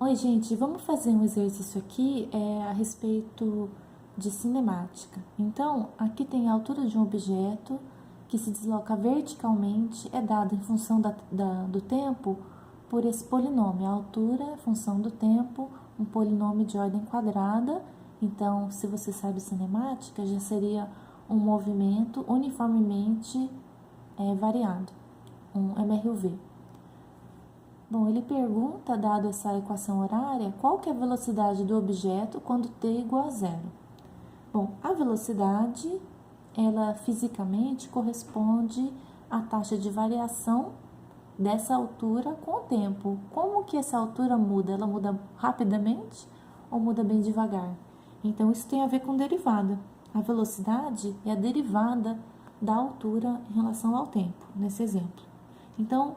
Oi, gente, vamos fazer um exercício aqui a respeito de cinemática. Então, aqui tem a altura de um objeto que se desloca verticalmente, é dada em função do tempo por esse polinômio. A altura é função do tempo, um polinômio de ordem quadrada. Então, se você sabe cinemática, já seria um movimento uniformemente variado, um MRUV. Bom, ele pergunta, dado essa equação horária, qual que é a velocidade do objeto quando t igual a zero. Bom, a velocidade, ela fisicamente corresponde à taxa de variação dessa altura com o tempo. Como que essa altura muda? Ela muda rapidamente ou muda bem devagar? Então, isso tem a ver com derivada. A velocidade é a derivada da altura em relação ao tempo, nesse exemplo. Então,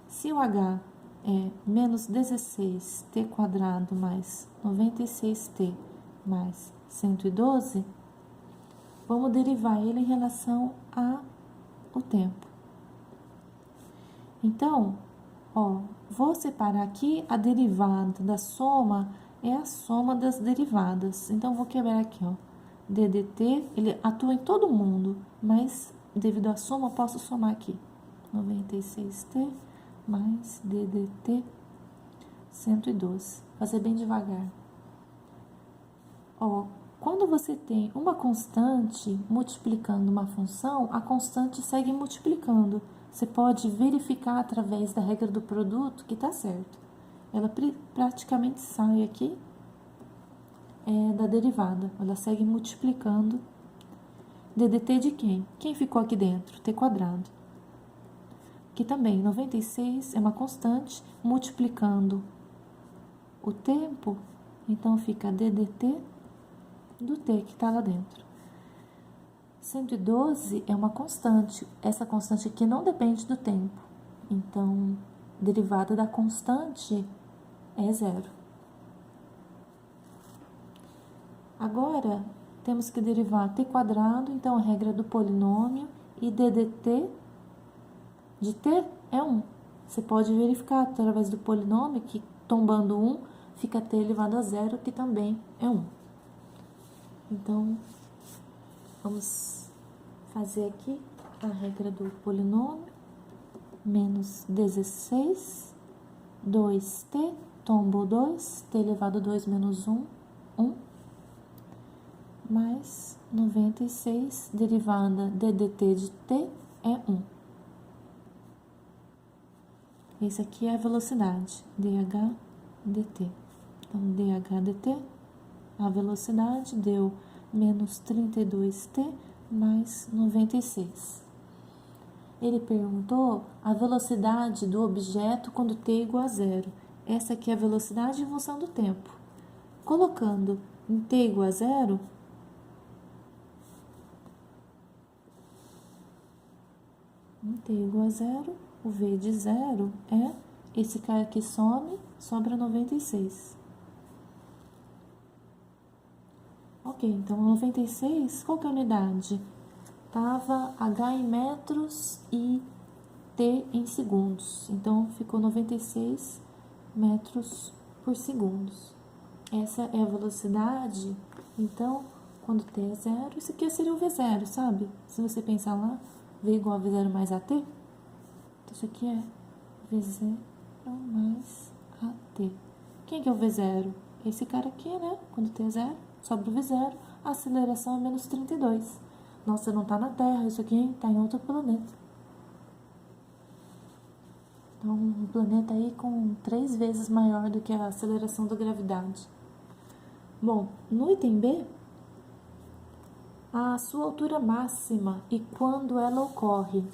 se o h é menos 16t² mais 96t mais 112, vamos derivar ele em relação ao tempo. Então, vou separar aqui a derivada da soma, é a soma das derivadas. Então, vou quebrar aqui, ddt, ele atua em todo mundo, mas devido à soma, eu posso somar aqui. 96t mais ddt 112. Fazer bem devagar. Quando você tem uma constante multiplicando uma função, a constante segue multiplicando. Você pode verificar através da regra do produto que está certo. Ela praticamente sai aqui da derivada. Ela segue multiplicando. ddt de quem? Quem ficou aqui dentro? t². Aqui também, 96 é uma constante, multiplicando o tempo, então fica ddt do t que está lá dentro. 112 é uma constante, essa constante aqui não depende do tempo, então derivada da constante é zero. Agora, temos que derivar t², então a regra do polinômio, e ddt de t é 1. Você pode verificar através do polinômio que, tombando 1, fica t elevado a zero, que também é 1. Então, vamos fazer aqui a regra do polinômio. Menos 16, 2t, tombou 2, t elevado a 2 menos 1, 1. Mais 96, derivada ddt de t é 1. Esse aqui é a velocidade, dh dt. Então, dh dt, a velocidade deu menos 32t mais 96. Ele perguntou a velocidade do objeto quando t é igual a zero. Essa aqui é a velocidade em função do tempo. Colocando em t igual a zero, o v de zero é esse cara aqui some, sobra 96. Ok, então 96, qual que é a unidade? Tava h em metros e t em segundos. Então, ficou 96 metros por segundo. Essa é a velocidade. Então, quando t é zero, isso aqui seria o v0, sabe? Se você pensar lá, v igual a v0 mais at. Então, isso aqui é v0 mais at. Quem que é o v0? Esse cara aqui, né? Quando t é zero, sobra o v0. A aceleração é menos 32. Nossa, não tá na Terra, isso aqui tá em outro planeta. Então, um planeta aí com 3 vezes maior do que a aceleração da gravidade. Bom, no item B, a sua altura máxima e quando ela ocorre.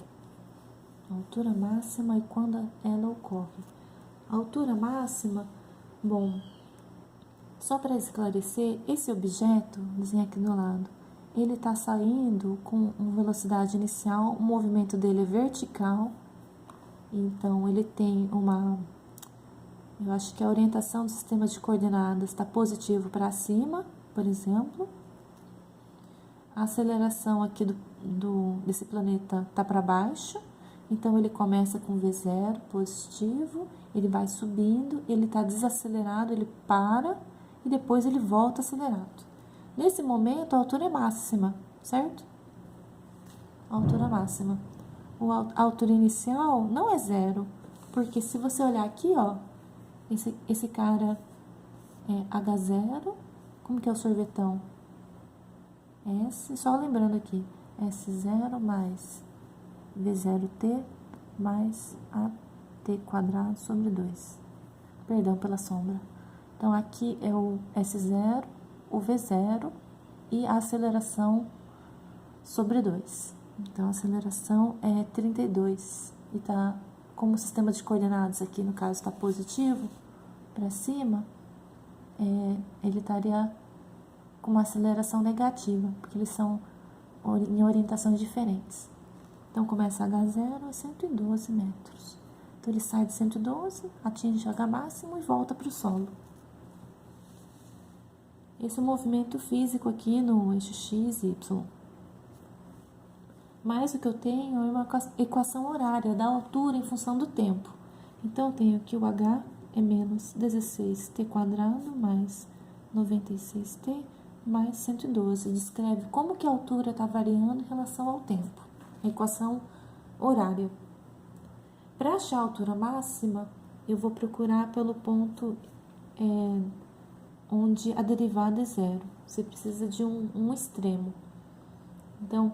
A altura máxima e quando ela ocorre. A altura máxima, bom, só para esclarecer, esse objeto, desenho aqui do lado, ele está saindo com uma velocidade inicial, o movimento dele é vertical, então ele tem eu acho que a orientação do sistema de coordenadas está positivo para cima, por exemplo. A aceleração aqui desse planeta está para baixo, Então, ele começa com V0 positivo, ele vai subindo, ele está desacelerado, ele para e depois ele volta acelerado. Nesse momento, a altura é máxima, certo? A altura máxima. A altura inicial não é 0, porque se você olhar aqui, ó, esse cara é H0, como que é o sorvetão? S, só lembrando aqui, S0 mais V0t mais AT² sobre 2. Perdão pela sombra. Então, aqui é o S0, o V0 e a aceleração sobre 2. Então, a aceleração é 32 e tá como sistema de coordenadas aqui, no caso, está positivo para cima, ele estaria com uma aceleração negativa, porque eles são em orientações diferentes. Então, começa H0 a 112 metros. Então, ele sai de 112, atinge H máximo e volta para o solo. Esse é o movimento físico aqui no eixo X e Y. Mas o que eu tenho é uma equação horária da altura em função do tempo. Então, eu tenho que o H é menos 16t² mais 96t mais 112. Descreve como que a altura está variando em relação ao tempo. A equação horária. Para achar a altura máxima, eu vou procurar pelo ponto onde a derivada é 0. Você precisa de um extremo. Então,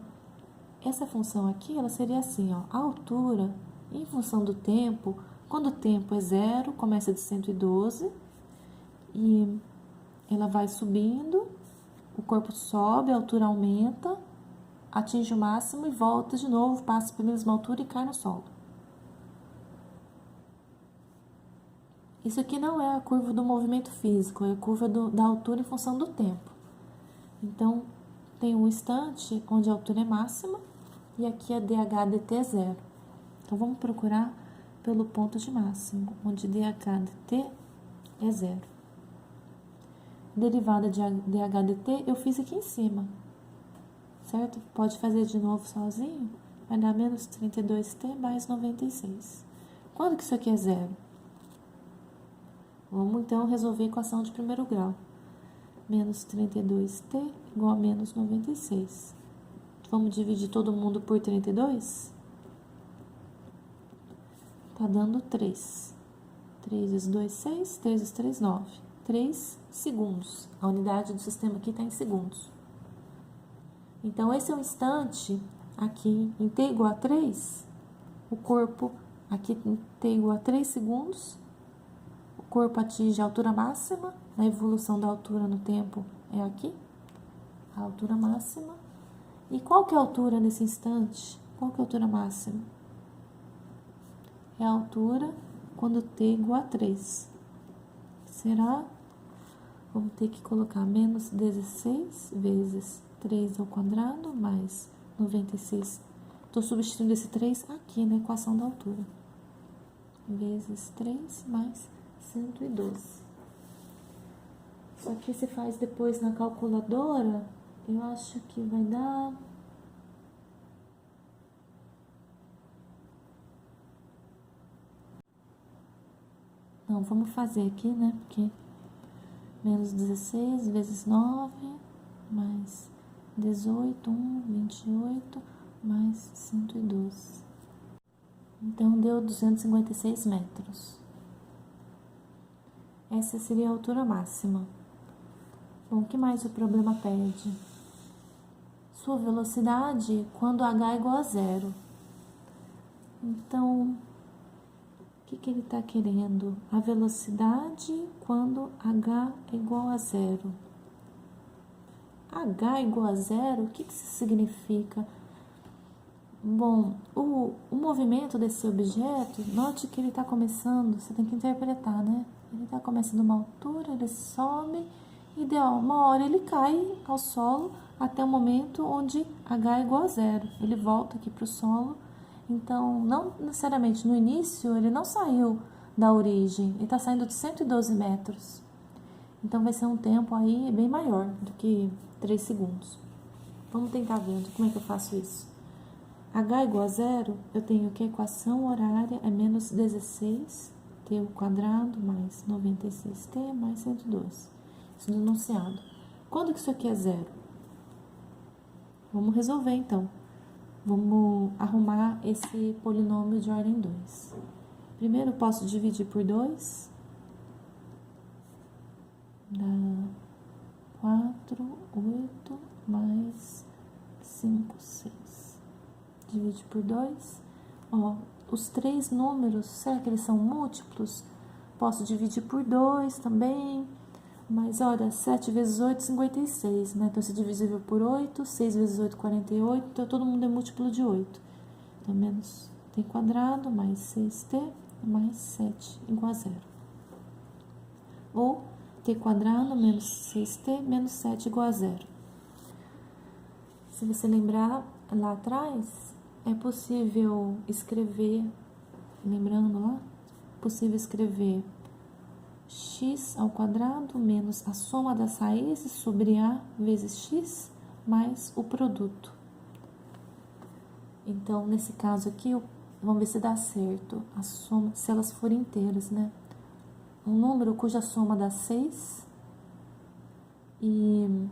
essa função aqui, ela seria assim, ó, a altura em função do tempo, quando o tempo é 0, começa de 112 e ela vai subindo, o corpo sobe, a altura aumenta, atinge o máximo e volta de novo, passa pela mesma altura e cai no solo. Isso aqui não é a curva do movimento físico, é a curva da altura em função do tempo. Então, tem um instante onde a altura é máxima e aqui a dH dt é 0. Então, vamos procurar pelo ponto de máximo, onde dH dt é 0. Derivada de dH dt eu fiz aqui em cima, certo? Pode fazer de novo sozinho, vai dar menos 32t mais 96. Quando que isso aqui é 0? Vamos, então, resolver a equação de primeiro grau. Menos 32t igual a menos 96. Vamos dividir todo mundo por 32? Tá dando 3. 3 vezes 2, 6. 3 vezes 3, 9. 3 segundos. A unidade do sistema aqui está em segundos. Então, esse é o instante aqui em t igual a 3. O corpo aqui em t igual a 3 segundos. O corpo atinge a altura máxima. A evolução da altura no tempo é aqui. A altura máxima. E qual que é a altura nesse instante? Qual que é a altura máxima? É a altura quando t igual a 3. Será? Vamos ter que colocar menos 16 vezes 3² mais 96. Estou substituindo esse 3 aqui na equação da altura. Vezes 3 mais 112. Só que se faz depois na calculadora, eu acho que vai dar... Não, vamos fazer aqui, né? Porque menos 16 vezes 9, mais 18, 28, mais 112. Então, deu 256 metros. Essa seria a altura máxima. Bom, o que mais o problema pede? Sua velocidade quando h é igual a 0. Então, o que ele está querendo? A velocidade quando h é igual a 0. H é igual a 0, o que isso significa? Bom, o movimento desse objeto, note que ele está começando, você tem que interpretar, né? Ele está começando uma altura, ele sobe e de uma hora ele cai ao solo até o momento onde h é igual a 0. Ele volta aqui para o solo. Então, não necessariamente no início, ele não saiu da origem, ele está saindo de 112 metros. Então, vai ser um tempo aí bem maior do que 3 segundos. Vamos tentar ver como é que eu faço isso. H igual a zero, eu tenho que a equação horária é menos 16t ao quadrado mais 96t mais 102. Isso no enunciado. Quando que isso aqui é zero? Vamos resolver, então. Vamos arrumar esse polinômio de ordem 2. Primeiro, eu posso dividir por 2. Dá 4, 8, mais 5, 6. Divide por 2. Ó, os três números, será que eles são múltiplos? Posso dividir por 2 também. Mas, olha, 7 vezes 8, 56, né? Então, se divisível por 8, 6 vezes 8, 48. Então, todo mundo é múltiplo de 8. Então, menos t quadrado mais 6t mais 7 igual a 0. Ou t quadrado menos 6t menos 7 igual a 0. Se você lembrar, lá atrás, é possível escrever, lembrando lá, possível escrever x ao quadrado menos a soma das raízes sobre a vezes x mais o produto. Então, nesse caso aqui, vamos ver se dá certo a soma, se elas forem inteiras, né? Um número cuja soma dá 6 e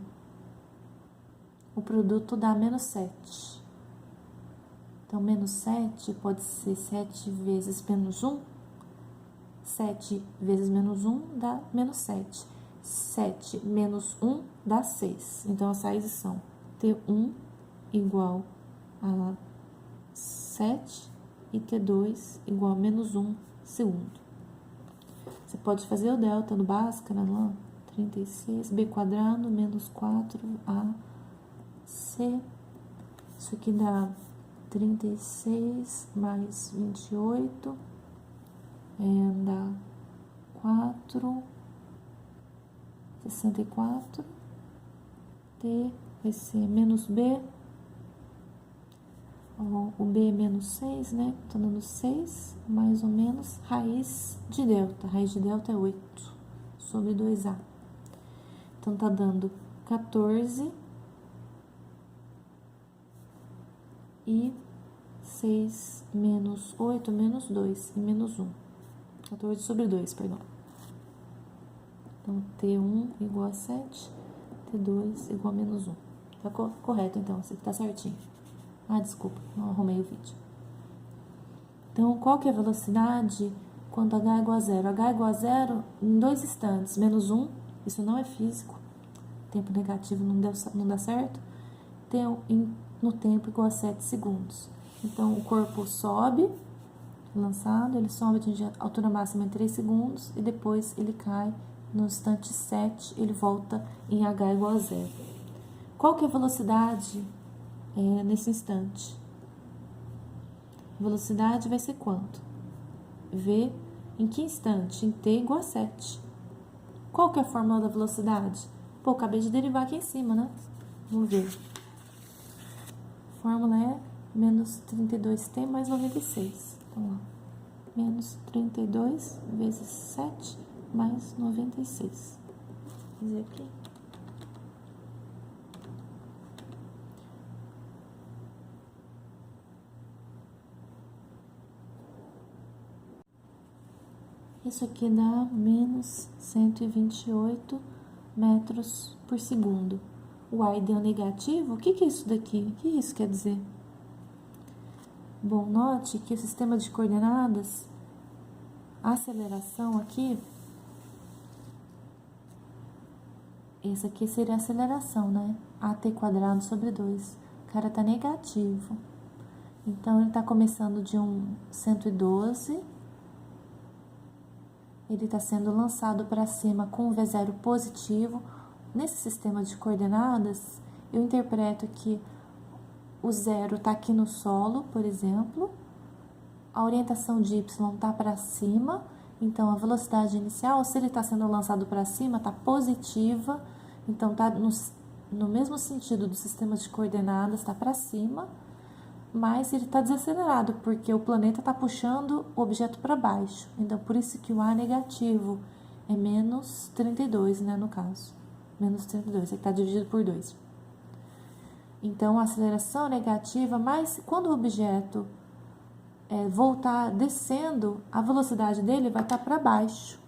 o produto dá menos 7. Então, menos 7 pode ser 7 vezes menos 1. 7 vezes menos 1 dá menos 7. 7 menos 1 dá 6. Então, as raízes são T1 igual a 7 e T2 igual a menos 1 segundo. Você pode fazer o delta no Bhaskara, não? 36b quadrado menos 4ac. Isso aqui dá 36 mais 28. Dá 4, 64, T vai ser menos B, o B é menos 6, né? Tá dando 6, mais ou menos, raiz de delta. Raiz de delta é 8 sobre 2A. Então, tá dando 14 e 6 menos 8 menos 2 e menos 1. 14 sobre 2, perdão. Então, T1 igual a 7, T2 igual a menos 1. Tá correto, então, isso aqui tá certinho. Ah, desculpa, não arrumei o vídeo. Então, qual que é a velocidade quando H é igual a 0? H é igual a 0 em 2 instantes, menos 1, isso não é físico. Tempo negativo não dá certo. No tempo igual a 7 segundos. Então, o corpo sobe, lançado, ele sobe, atinge a altura máxima em 3 segundos e depois ele cai no instante 7, ele volta em H igual a 0. Qual que é a velocidade nesse instante? A velocidade vai ser quanto? V em que instante? Em t igual a 7. Qual que é a fórmula da velocidade? Pô, acabei de derivar aqui em cima, né? Vamos ver. A fórmula é menos 32t mais 96. Então, ó, menos 32 vezes 7 mais 96. Vou fazer aqui. Isso aqui dá menos 128 metros por segundo. O A deu negativo? O que é isso daqui? O que isso quer dizer? Bom, note que o sistema de coordenadas, a aceleração aqui, esse aqui seria a aceleração, né? AT quadrado sobre 2. O cara tá negativo. Então, ele tá começando de um 112. Ele tá sendo lançado para cima com o V0 positivo. Nesse sistema de coordenadas, eu interpreto que o 0 está aqui no solo, por exemplo, a orientação de y está para cima, então a velocidade inicial, se ele está sendo lançado para cima, está positiva, então está no mesmo sentido do sistema de coordenadas, está para cima, mas ele está desacelerado, porque o planeta está puxando o objeto para baixo, então por isso que o A é negativo, é menos 32, né, no caso, menos 32, ele está dividido por 2. Então, a aceleração negativa, mas quando o objeto voltar descendo, a velocidade dele vai estar para baixo.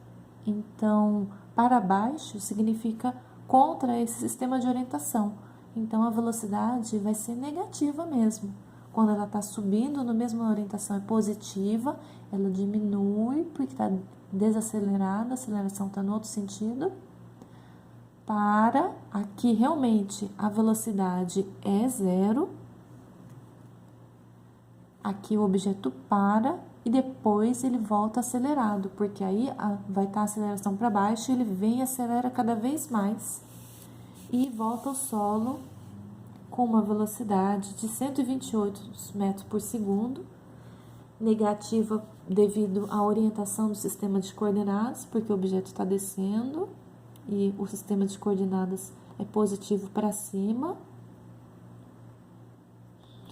Então, para baixo significa contra esse sistema de orientação. Então, a velocidade vai ser negativa mesmo. Quando ela está subindo, na mesma orientação é positiva, ela diminui porque está desacelerada, a aceleração está no outro sentido. Para aqui realmente a velocidade é zero. Aqui o objeto para e depois ele volta acelerado, porque aí vai estar a aceleração para baixo, ele vem e acelera cada vez mais e volta ao solo com uma velocidade de 128 metros por segundo, negativa devido à orientação do sistema de coordenadas, porque o objeto está descendo e o sistema de coordenadas é positivo para cima.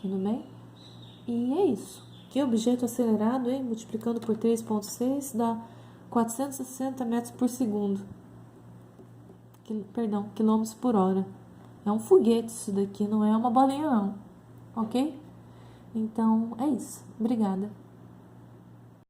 Tudo bem? E é isso. Que objeto acelerado, hein? Multiplicando por 3,6 dá 460 metros por segundo. Quilômetros por hora. É um foguete isso daqui, não é uma bolinha não. Ok? Então, é isso. Obrigada.